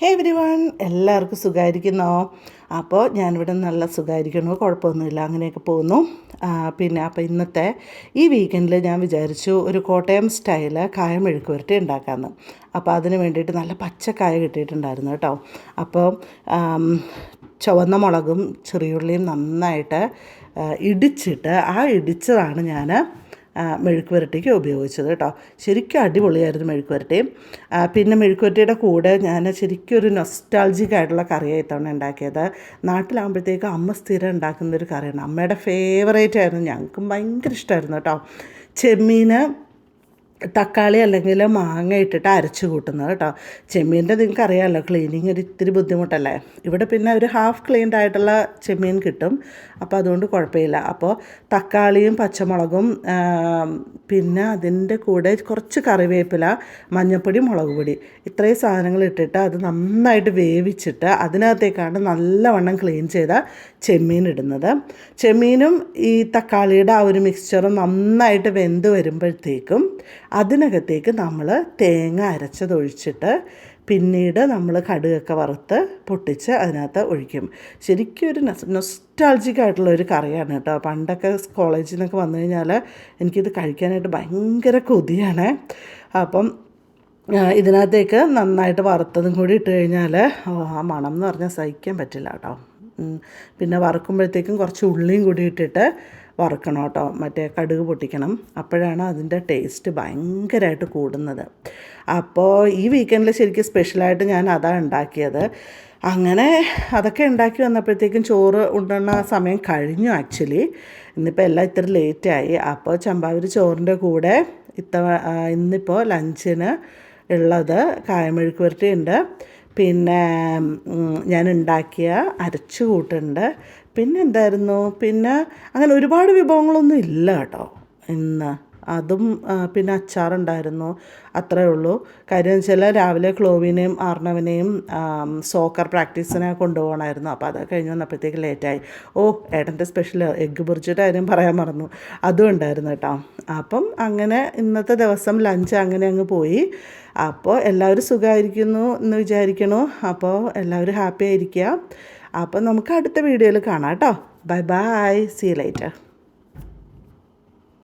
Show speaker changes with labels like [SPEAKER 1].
[SPEAKER 1] ഹേ everyone, എല്ലാവർക്കും സുഖമായിരിക്കുന്നോ? അപ്പോൾ ഞാനിവിടെ നല്ല സുഖമായിരിക്കുന്നു, കുഴപ്പമൊന്നുമില്ല, അങ്ങനെയൊക്കെ പോകുന്നു. അപ്പോൾ ഇന്നത്തെ ഈ വീക്കെൻഡിൽ ഞാൻ വിചാരിച്ചു ഒരു കോട്ടയം സ്റ്റൈല് കായ മെഴുക്ക് പുരട്ടി ഉണ്ടാക്കാമെന്ന്. അപ്പോൾ അതിന് വേണ്ടിയിട്ട് നല്ല പച്ചക്കായ കിട്ടിയിട്ടുണ്ടായിരുന്നു കേട്ടോ. അപ്പോൾ ചുവന്ന മുളകും ചെറിയുള്ളിയും നന്നായിട്ട് ഇടിച്ചിട്ട് ഇടിച്ചതാണ് ഞാൻ മെഴുക്ക് പുരട്ടിക്ക് ഉപയോഗിച്ചത് കേട്ടോ. ശരിക്കും അടിപൊളിയായിരുന്നു മെഴുക്ക് പുരട്ടി. പിന്നെ മെഴുക്ക് പുരട്ടിയുടെ കൂടെ ഞാൻ ശരിക്കും ഒരു നൊസ്റ്റാൾജിക് ആയിട്ടുള്ള കറിയായി തവണ ഉണ്ടാക്കിയത്. നാട്ടിലാകുമ്പോഴത്തേക്ക് അമ്മ സ്ഥിരം ഉണ്ടാക്കുന്നൊരു കറിയാണ്, അമ്മയുടെ ഫേവറേറ്റ് ആയിരുന്നു, ഞങ്ങൾക്കും ഭയങ്കര ഇഷ്ടമായിരുന്നു കേട്ടോ. ചെമ്മീൻ തക്കാളി അല്ലെങ്കിൽ മാങ്ങ ഇട്ടിട്ട് അരച്ച് കൂട്ടുന്നത് കേട്ടോ. ചെമ്മീൻ്റെ നിങ്ങൾക്ക് അറിയാമല്ലോ, ക്ലീനിങ് ഒരു ഇത്തിരി ബുദ്ധിമുട്ടല്ലേ. ഇവിടെ പിന്നെ ഒരു ഹാഫ് ക്ലീൻഡ് ആയിട്ടുള്ള ചെമ്മീൻ കിട്ടും, അപ്പോൾ അതുകൊണ്ട് കുഴപ്പമില്ല. അപ്പോൾ തക്കാളിയും പച്ചമുളകും പിന്നെ അതിൻ്റെ കൂടെ കുറച്ച് കറിവേപ്പില, മഞ്ഞൾപ്പൊടി, മുളക് പൊടി, ഇത്രയും സാധനങ്ങൾ ഇട്ടിട്ട് അത് നന്നായിട്ട് വേവിച്ചിട്ട് അതിനകത്തേക്കാണ് നല്ലവണ്ണം ക്ലീൻ ചെയ്ത ചെമ്മീൻ ഇടുന്നത്. ചെമ്മീനും ഈ തക്കാളിയുടെ ആ ഒരു മിക്സ്ചറും നന്നായിട്ട് വെന്ത് വരുമ്പോഴത്തേക്കും അതിനകത്തേക്ക് നമ്മൾ തേങ്ങ അരച്ചതൊഴിച്ചിട്ട് പിന്നീട് നമ്മൾ കടുകൊക്കെ വറുത്ത് പൊട്ടിച്ച് അതിനകത്ത് ഒഴിക്കും. ശരിക്കും ഒരു നൊസ്റ്റാൾജിക് ആയിട്ടുള്ള ഒരു കറിയാണ് കേട്ടോ. പണ്ടൊക്കെ കോളേജിൽ നിന്നൊക്കെ വന്നു കഴിഞ്ഞാൽ എനിക്കിത് കഴിക്കാനായിട്ട് ഭയങ്കര കൊതിയാണ്. അപ്പം ഇതിനകത്തേക്ക് നന്നായിട്ട് വറുത്തതും കൂടി ഇട്ട് കഴിഞ്ഞാൽ ആ മണം എന്ന് പറഞ്ഞാൽ സഹിക്കാൻ പറ്റില്ല കേട്ടോ. പിന്നെ വറുക്കുമ്പോഴത്തേക്കും കുറച്ച് ഉള്ളിയും കൂടി ഇട്ടിട്ട് വറുക്കണം കേട്ടോ, മറ്റേ കടുക് പൊട്ടിക്കണം, അപ്പോഴാണ് അതിൻ്റെ ടേസ്റ്റ് ഭയങ്കരമായിട്ട് കൂടുന്നത്. അപ്പോൾ ഈ വീക്കെൻഡിൽ ശരിക്കും സ്പെഷ്യലായിട്ട് ഞാൻ അതാണ് ഉണ്ടാക്കിയത്. അങ്ങനെ അതൊക്കെ ഉണ്ടാക്കി വന്നപ്പോഴത്തേക്കും ചോറ് ഉണ്ടുന്ന സമയം കഴിഞ്ഞു ആക്ച്വലി. ഇന്നിപ്പോൾ എല്ലാം ഇത്തിരി ലേറ്റായി. അപ്പോൾ ചമ്പാവരി ചോറിൻ്റെ കൂടെ ഇന്നിപ്പോൾ ലഞ്ചിന് ഉള്ളത് കായമെഴുക്ക് പുരട്ടിയുണ്ട്, പിന്നെ ഞാൻ ഉണ്ടാക്കിയ അരച്ചു കൂട്ടുണ്ട്, പിന്നെ എന്തായിരുന്നു, പിന്നെ അങ്ങനെ ഒരുപാട് വിഭവങ്ങളൊന്നും ഇല്ല കേട്ടോ ഇന്ന്. അതും പിന്നെ അച്ചാറുണ്ടായിരുന്നു, അത്രയേ ഉള്ളൂ. കാര്യം എന്ന് വെച്ചാൽ രാവിലെ ക്ലോവിനെയും ആർണവിനെയും സോക്കർ പ്രാക്ടീസിനെ കൊണ്ടുപോകണമായിരുന്നു. അപ്പോൾ അത് കഴിഞ്ഞ് വന്നപ്പോഴത്തേക്ക് ലേറ്റായി. ഏട്ടൻ്റെ സ്പെഷ്യൽ എഗ്ഗ് ബുർജിയുടെ കാര്യം പറയാൻ മറന്നു, അതും ഉണ്ടായിരുന്നു കേട്ടോ. അപ്പം അങ്ങനെ ഇന്നത്തെ ദിവസം ലഞ്ച് അങ്ങനെ അങ്ങ് പോയി. അപ്പോൾ എല്ലാവരും സുഖമായിരിക്കുന്നു എന്ന് വിചാരിക്കണു. അപ്പോൾ എല്ലാവരും ഹാപ്പി ആയിരിക്കുക. അപ്പോൾ നമുക്ക് അടുത്ത വീഡിയോയിൽ കാണാം കേട്ടോ. Bye bye, see you later.